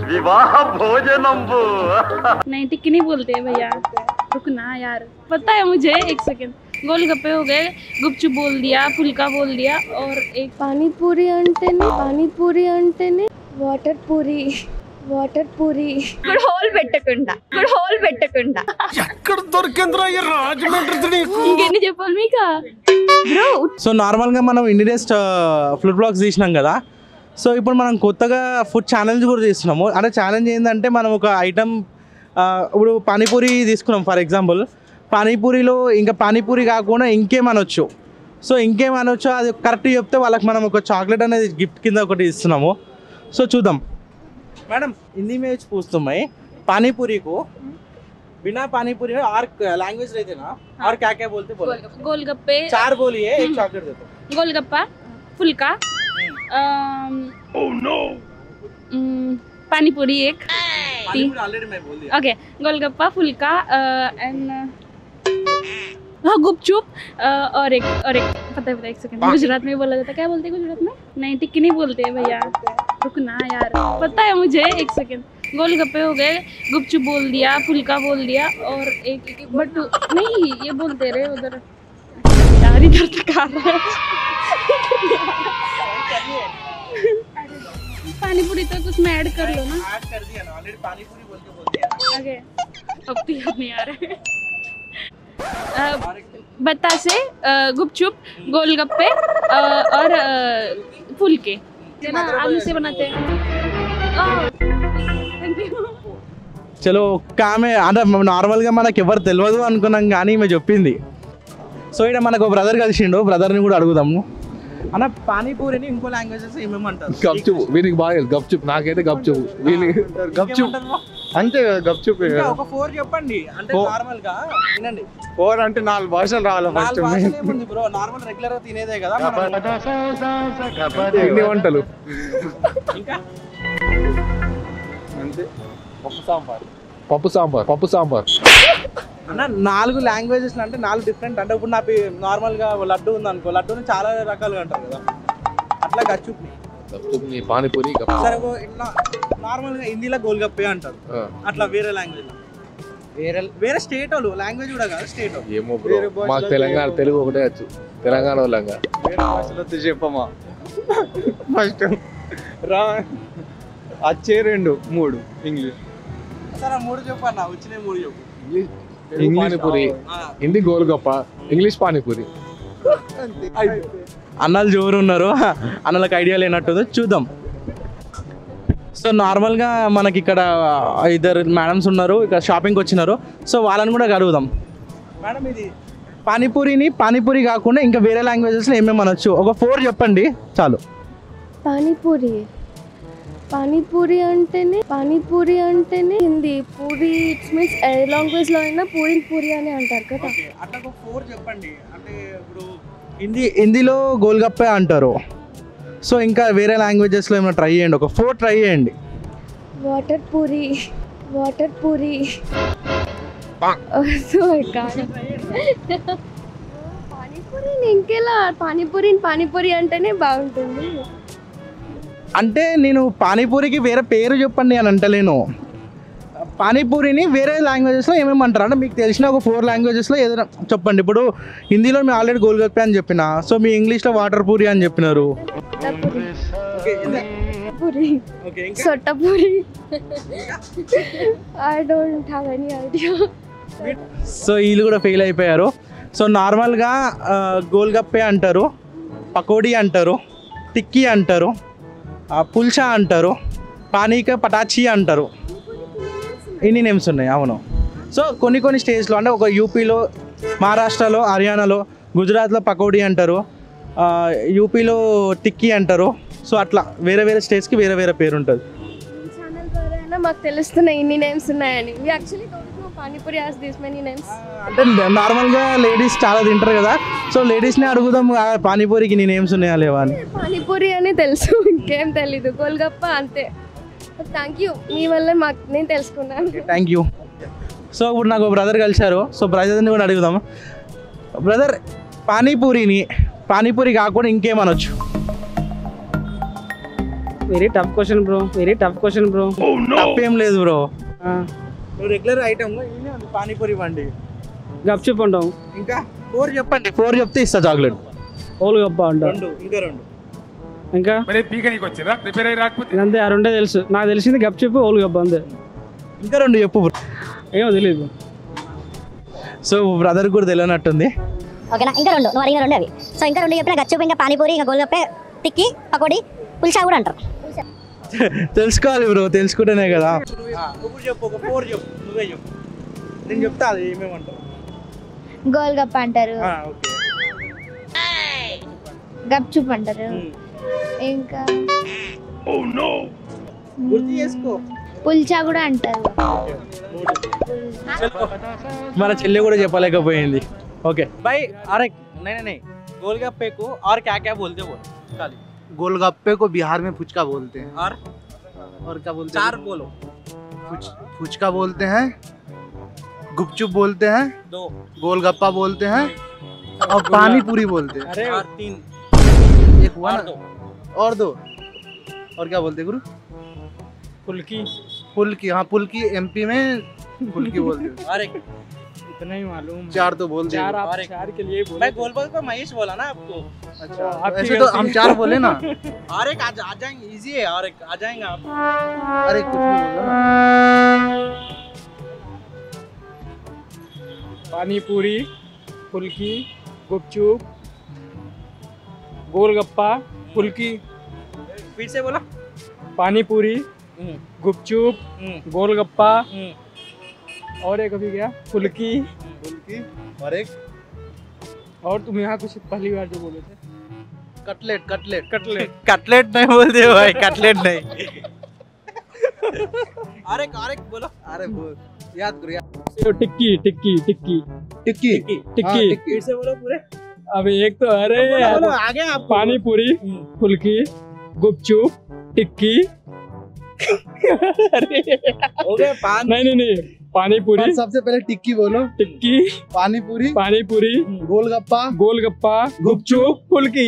विवाह भोजनम्बू नहीं टिक्की नहीं बोलते भैया, रुकना यार, पता है मुझे। एक सेकंड, गोलगप्पे हो गए, गुपचुप बोल दिया, फुल्का बोल दिया, और एक पानी पूरी अंटेने वाटर पूरी గుడ్ హోల్ పెట్టకుండా ఎక్కడ దొరికిందిరా ఈ రాజమండ్రి ఇంకెన్ని చెప్పాలి మీకు బ్రో. సో నార్మల్గా మనం ఇండియస్ట్ ఫుడ్ బ్లాగ్స్ తీసినాం కదా, సో ఇప్పుడు మనం కొత్తగా ఫుడ్ ఛాలెంజ్ కూడా చేస్తున్నాము. అంటే ఛాలెంజ్ ఏంటంటే మనం ఒక ఐటమ్, ఇప్పుడు పానీపూరి తీసుకున్నాం ఫర్ ఎగ్జాంపుల్. పానీపూరిలో ఇంకా పానీపూరి కాకుండా ఇంకేమనొచ్చు. సో ఇంకేమనొచ్చు అది కరెక్ట్ చెప్తే వాళ్ళకి మనం ఒక చాక్లెట్ అనేది గిఫ్ట్ కింద ఒకటి ఇస్తున్నాము. సో చూద్దాం. मैडम हिंदी में पूछता हूँ मैं, पानीपुरी को बिना पानीपुरी में और लैंग्वेज रहते ना, और क्या क्या बोलते? गोलगप्पे 4 बोलिए, एक चॉकलेट देते. गोलगप्पा, फुल्का, पानीपुरी एक, पानीपुरी ऑलरेडी मैं बोल दिया. ओके, गोलगप्पा, फुल्का एंड हाँ गुपचुप, और एक पता है एक सेकंड, गुजरात में बोला जाता है, क्या बोलते हैं गुजरात में? नहीं टिक्की नहीं बोलते भैया, रुकना यार, पता है मुझे. एक सेकंड, गोलगप्पे हो गए, गुपचुप बोल दिया, फुल्का बोल दिया, और एक बट नहीं ये बोलते रहे उधर यार, इधर तक आ रहा है. पानीपुरी तो कुछ में ऐड कर लो ना. ऐड कर दिया ना ऑलरेडी, पानीपुरी बोल दिया. ओके, अब तो याद नहीं आ रहा है. बतासे, गुपचुप, गोलगप्पे और फुल्के ना आलू से बनाते हैं. Thank you. చలో కామె అంటే నార్మల్గా మనకు ఎవరు తెలియదు అనుకున్నాం కానీ మేము చెప్పింది. సో ఇక్కడ మనకు ఒక బ్రదర్ కలిసిండు, బ్రదర్ని కూడా అడుగుదాము. అన్న పానీపూరిని ఇంకో లాంగ్వేజెస్ ఏమేమంటారు? గప్చుప్ వీనికి బాగా గప్చుప్, నాకైతే గప్చుప్, వీనికి గప్చుప్ అంతే కదా గప్చుప్. ఒక 4 చెప్పండి, అంటే నార్మల్ గా వినండి. 4 అంటే 4 భాషలు రావాలి ఫస్ట్. బ్రో నార్మల్ రెగ్యులర్ గా తినేదే కదా ఎన్ని వంటలు ఇంకా అంతే. పప్పు సాంబార్ అన్న 4 లాంగ్వేజెస్ అంటే 4 డిఫరెంట్. అంటే ఇప్పుడు నాకు నార్మల్గా లడ్డు ఉంది అనుకో, లడ్డూని చాలా రకాలుగా అంటారు కదా, అట్లా గప్చుప్ని పానీపూరి. సరే ఇట్లా నార్మల్గా హిందీలో గోల్గప్పే అంటారు, అట్లా వేరే లాంగ్వేజ్ వేరే స్టేట్ వాళ్ళు లాంగ్వేజ్ కూడా కాదు స్టేట్ వాళ్ళు. ఏమో బ్రో, మాకు తెలంగాణ తెలుగు ఒకటే వచ్చు, తెలంగాణ వాళ్ళంగా వేరే భాషలో చెప్పమా ఫస్ట్ రా వచ్చే 2 3 ఇంగ్లీష్. సరే 3 చెప్పన్నా, వచ్చినాయి 3 చెప్పు. English panipuri, Hindi golgappa, English panipuri. అన్నలు జోరు ఉన్నారు, అన్నలకు ఐడియా లేనట్టుంది, చూద్దాం. సో నార్మల్గా మనకి ఇక్కడ 2 మేడమ్స్ ఉన్నారు, ఇక్కడ షాపింగ్కి వచ్చినారు. సో వాళ్ళని కూడా అడుగుదాం. మేడం ఇది పానీపూరి కాకుండా ఇంకా వేరే లాంగ్వేజెస్లో ఏమేమి అనొచ్చు? ఒక 4 చెప్పండి చాలు. పానీపూరి అంటేనే Hindi, puri it's means A language లో అయినా పూరి అని అంటారు కదా. అట్లా ఒక 4 చెప్పండి. అంటే ఇప్పుడు హిందీలో గోల్గప్పే అంటారు. సో ఇంకా వేరే లాంగ్వేజెస్లో ఏమైనా ట్రై చేయండి, ఒక 4 ట్రై చేయండి. వాటర్ పూరి పానీపూరిని ఇంకెలా, పానీపూరి అంటేనే బాగుంటుంది. అంటే నేను పానీపూరికి వేరే పేరు చెప్పండి అని అంటలేను, పానీపూరిని వేరే లాంగ్వేజెస్లో ఏమేమి అంటారు అంటే మీకు తెలిసిన ఒక 4 లాంగ్వేజెస్లో ఏదైనా చెప్పండి. ఇప్పుడు హిందీలో మేము ఆల్రెడీ గోల్గప్పే అని చెప్పిన, సో మీ ఇంగ్లీష్లో వాటర్ పూరి అని చెప్పినారు. సొట్టపూరి I don't have any idea. So వీళ్ళు కూడా ఫెయిల్ అయిపోయారు. సో నార్మల్గా గోల్గప్పే అంటారు, పకోడీ అంటారు, టిక్కీ అంటారు, పుల్చా అంటారు, పానీక పటాచీ అంటారు. ఇన్ని నేమ్స్ ఉన్నాయి. అవును. సో కొన్ని స్టేట్స్లో అంటే ఒక యూపీలో, మహారాష్ట్రలో, హర్యానాలో, గుజరాత్లో పకోడీ అంటారు, యూపీలో టిక్కీ అంటారు. సో అట్లా వేరే స్టేట్స్కి వేరే పేరు ఉంటుంది. ఛానల్ ద్వారా మాకు తెలుస్తున్నాయి ఇన్ని నేమ్స్ ఉన్నాయని. We actually don't know panipuri has this many names. అంటే నార్మల్గా లేడీస్ చాలా తింటారు కదా, సో లేడీస్ని అడుగుదాం పానీపూరికి నీ నేమ్స్ ఉన్నాయా లేవా అని. పానీపూరి అని తెలుసు, ఇంకేం తెలీదు. గోల్గప్ప అంతే. థ్యాంక్ యూ, మీ వల్ల నేను తెలుసుకున్నాను. Thank you. సో ఇప్పుడు నాకు బ్రదర్ కలిశారు, సో బ్రదర్ని కూడా అడుగుదాం. బ్రదర్ పానీపూరి కాకుండా ఇంకేమనొచ్చు? వెరీ టఫ్ క్వశ్చన్ బ్రో తప్పేం లేదు బ్రో. నువ్వు రెగ్యులర్ ఐటమ్ పానీపూరి బండి గప్చుప్ అంటాం. ఇంకా 4 చెప్పండి. 4 చెప్తే ఇస్తా చాక్లెట్. ఓలుగప్ప అంటాం. ఇంకా అంతే, ఆ రెండే తెలుసు నాకు. తెలిసింది గప్చుప్ ఓలుగప్ప అంతే. ఇంకా 2 చెప్పు. ఏమో తెలియదు. సో బ్రదర్ కూడా తెలియనట్టుంది. ఓకేనా, ఇంకా 2 నువ్వు అడిగిన 2 అవి. సో ఇంకా 2 చెప్పిన గప్చుప్, ఇంకా పానీపూరి, ఇంకా గోల్గప్పే, టిక్కీ, పకోడీ, పుల్చా కూడా అంటారు. తెలుసుకోవాలి బ్రో, తెలుసుకుంటేనే కదా. చెప్పు, ఒక 4 చెప్పు. నువ్వే చెప్పు, నేను చెప్తా అది ఏమేమంటారు. గోల్గప్ప అంటారు, గప్చుప్ అంటారు, ఇంకా గుర్తు చేసుకో, పుల్చా కూడా అంటారు. మన చెల్లి కూడా చెప్పలేకపోయింది. ఓకే भाई, अरे नहीं गोलगप्पे को और क्या क्या बोलते हो? गोलगप्पे को बिहार में फुचका बोलते हैं। और क्या बोलते हैं? 4 बोलो। फुचका बोलते हैं, गुपचुप बोलते हैं, 2 गोलगप्पा बोलते हैं और पानी पूरी बोलते हैं। अरे 3 एक हुआ ना, और 2 और क्या बोलते हैं गुरु? पुलकी। हाँ, पुलकी एमपी में पुलकी बोलते हैं। अरे इतना ही मालूम। 4 तो बोलते हैं। 4 के लिए बोले। मैं गोलगप्पे को महेश बोला ना आपको। अच्छा, ऐसे तो हम 4 बोले ना। और एक आ जाएंगे, इजी है, और एक आ जाएंगे आप। अरे कुछ भी बोलो ना। पानीपुरी, फुल्की, गुपचुप, गोलगप्पा, फुल्की। फिर से बोला। पानीपुरी, गुपचुप, गोलगप्पा, और एक अभी क्या, फुल्की, और एक, और तुम यहाँ कुछ पहली बार जो बोले थे, कटलेट नहीं बोलते भाई, कटलेट नहीं। और एक बोलो। अरे बोल, याद करो याद। टिक्की। फिर से बोलो पूरे। अभी एक तो अरे बोलो आगे आप। पानीपुरी, फुल्की, गुपचुप, टिक्की। हो गए नहीं, पानीपुरी। सबसे पहले टिक्की बोलो। टिक्की, पानीपुरी, गोलगप्पा, गुपचुप, फुल्की।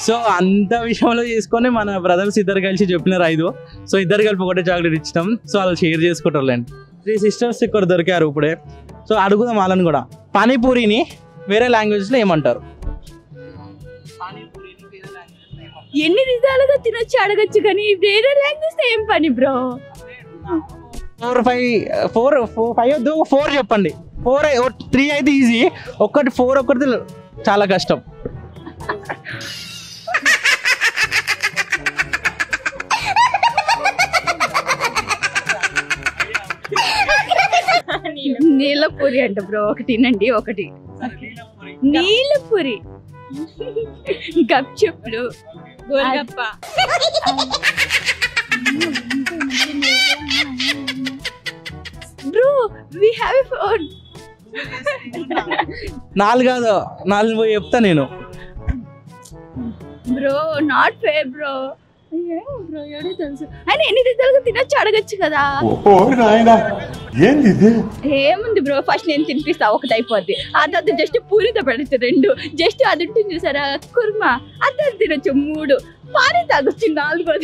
సో అంత విషయంలో తీసుకొని మన బ్రదర్స్ ఇద్దరు కలిసి చెప్పినారు 5. సో ఇద్దరు కలిపి ఒకటే చాక్లెట్ ఇచ్చినాం. సో వాళ్ళు షేర్ చేసుకుంటారులేండి. 3 సిస్టర్స్ ఇక్కడ దొరికారు ఇప్పుడే. సో అడుగుదాం వాళ్ళని కూడా, పానీపూరిని వేరే లాంగ్వేజ్లో ఏమంటారు? ఎన్ని విధాలుగా తినొచ్చు అడగచ్చు, కానీ వేరే లాంగ్వేజ్ ఏం పని బ్రో? 4 చెప్పండి. 3 అయితే ఈజీ, 4 ఒకటి చాలా కష్టం. నీలపూరి అంట బ్రో. ఒకటినండి, ఒకటి నీలపూరి, గప్చుప్లు, golgappa. Bro we have a phone. 4 కాదు, 4 పోయి చెప్తా నేను. Bro not fair bro. Bro ఎవడో తెలుసు, ఆయన ఎన్ని విధాలుగా తినొచ్చు అడగచ్చు కదా. ఏముంది బ్రో, ఫస్ట్ నేను తినిపిస్తా, ఒకటి అయిపోద్ది. ఆ తర్వాత జస్ట్ పూరితో పెడచ్చు 2, జస్ట్ అది ఉంటుంది చూసారా కుర్మా, అది తినొచ్చు 3, పానీ తాగొచ్చు 4.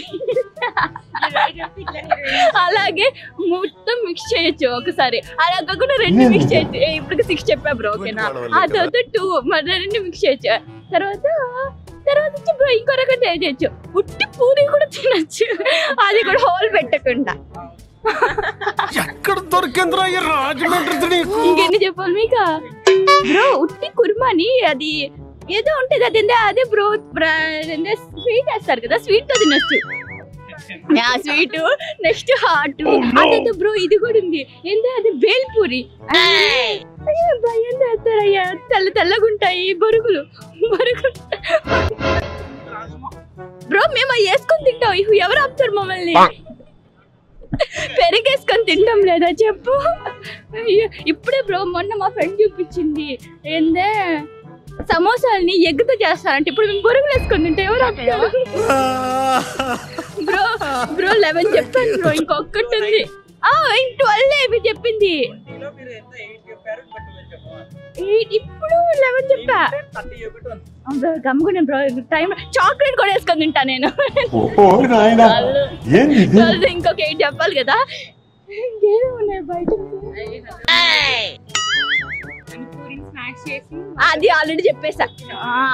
అలాగే మొత్తం మిక్స్ చేయొచ్చు ఒకసారి. అలా కాకుండా 2 మిక్స్ చేయొచ్చు. ఇప్పుడు 6 చెప్పా బ్రో, ఓకేనా? ఆ తర్వాత 2 మరి 2 మిక్స్ చేయొచ్చు. తర్వాత బ్రో ఇంకో రకం చేయొచ్చు, ఉట్టి పూరి కూడా తినొచ్చు, అది కూడా హోల్ పెట్టకుండా. ఎక్కడ దొరికిందిరా ఈ రాజమండ్రి? ఇంకెన్ని చెప్పాలి మీకు బ్రో? ఉట్టి కుర్మాని అది ఏదో ఉంటది, అదే బ్రో స్వీట్ వేస్తారు కదా, స్వీట్ తో తినొచ్చు. Sweet, next hot. అదే బ్రో ఇది కూడా ఉంది, ఏంటో అది బేల్పూరి. భయం చేస్తారయ్యా, తెల్లగా ఉంటాయి బొరుగులు బ్రో. మేము వేసుకొని తింటాం, ఎవరు ఆపుతారు మమ్మల్ని? పెరిగేసుకొని తింటాం లేదా చెప్పు? ఇప్పుడే బ్రో మొన్న మా ఫ్రెండ్ చూపించింది, ఏందే సమోసాలని ఎగ్గుతో చేస్తారంటే, ఇప్పుడు మేము బొరుగులు వేసుకొని తింటే ఎవరు ఆపుతారు? బ్రో 11 చెప్పాను బ్రో, ఇంకొక్కటి ఉంది. 12 మీరు చెప్పింది. ఇప్పుడు 11 చెప్పా. గమ్ముకునే బ్రో టైం చాక్లెట్ కూడా వేసుకొని తింటా నేను. ఇంకొక 8 చెప్పాలి కదా. ఇంకేమో ఉన్నాయి బయట. అది ఆల్రెడీ చెప్పేసా.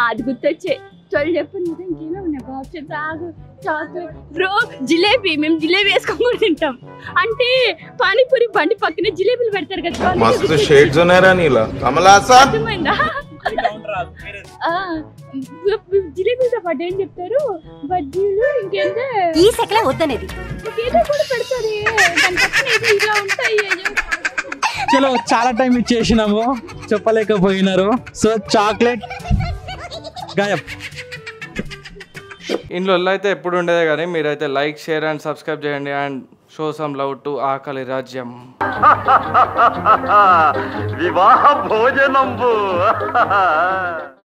అది గుర్తొచ్చే 12 చెప్పండి. ఇంకేమో ఉన్నాయి ఆప్షన్స్. ఆగు. Chocolate bro jalebi. మేము జిలేబీ వేసుకొని కూడా తింటాం. అంటే పానీపూరి బండి పక్కనే జిలేబీలు పెడతారు కదా. మస్తు షేడ్స్ ఉన్నారా నీలా కమలాసా. అర్థమైందా? జిలేబీలతో పాటు ఏం చెప్తారు? బజ్జీలు ఇంకేంటే ఈ సెకలే వద్దనేది ఏదో కూడా పెడతారు. దాని పక్కన ఏదో ఇలా ఉంటాయి. చలో చాలా టైం ఇచ్చేసినాము, చెప్పలేకపోయినారు. సో చాక్లెట్ గాయబ్. ఇంట్లో అయితే ఎప్పుడు ఉండేదే కానీ మీరైతే లైక్ షేర్ అండ్ సబ్స్క్రైబ్ చేయండి and show some love to Aakali Rajyam. వివాహ భోజనంబు